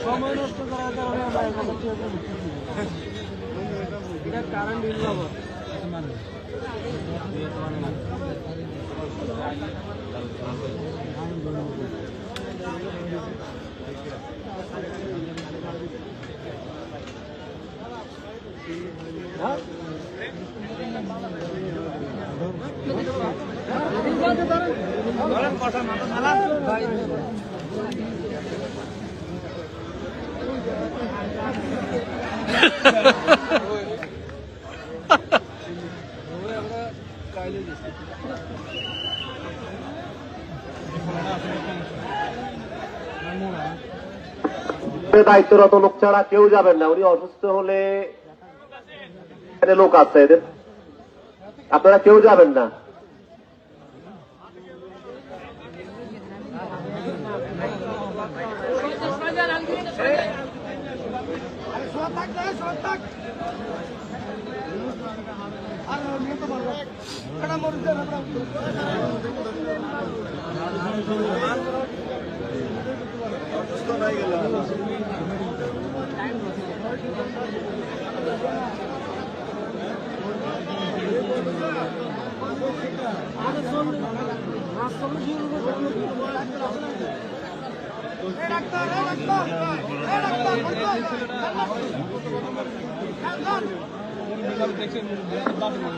সময় নষ্ট করার কারণে এটা কারেন্ট বিল যাবো দায়িত্বরত লোক ছাড়া কেউ যাবেন না। উনি অসুস্থ হলে লোক আছে এদের, আপনারা কেউ যাবেন না।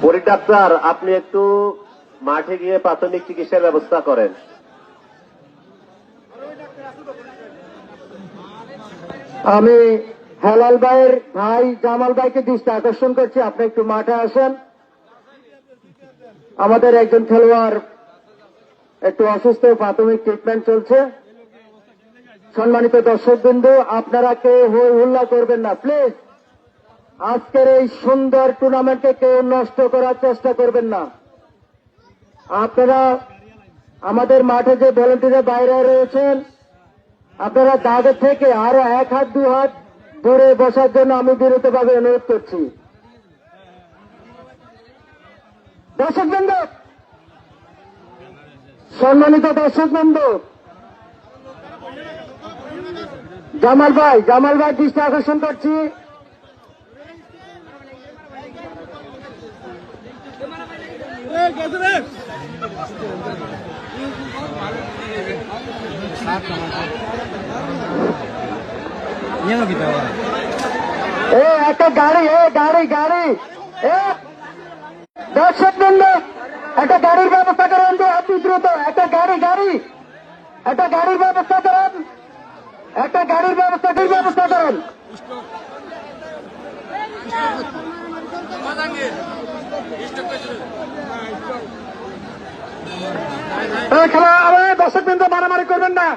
ফরিদ ডাক্তার, আপনি একটু মাঠে গিয়ে প্রাথমিক চিকিৎসার ব্যবস্থা করেন। আমি হেলাল ভাইয়ের ভাই জামাল ভাইকে দৃষ্টি আকর্ষণ করছি, আপনি একটু মাঠে আসেন। আমাদের একজন খেলোয়াড় একটু অসুস্থ, প্রাথমিক ট্রিটমেন্ট চলছে। সম্মানিত দর্শকবৃন্দ, আপনারা কেউ হই হুল্লা করবেন না প্লিজ। আজকের এই সুন্দর টুর্নামেন্টে কেউ নষ্ট করার চেষ্টা করবেন না। আপনারা আমাদের মাঠে যে ভলেন্টিয়ার বাইরে রয়েছেন, আপনারা তাদের থেকে আরো 1 হাত 2 হাত দূরে বসার জন্য আমি বিরতভাবে অনুরোধ করছি। দর্শকবৃন্দ, সম্মানিত দর্শকবৃন্দ, জামাল ভাই দৃষ্টি আকর্ষণ করছি। একটা গাড়ি দর্শকবৃন্দ, একটা গাড়ির ব্যবস্থা করেন। অতি দ্রুত একটা গাড়ির ব্যবস্থা করেন। একটা গাড়ির ব্যবস্থা করেন। খেলা দর্শকবৃন্দ মারামারি করবেন না।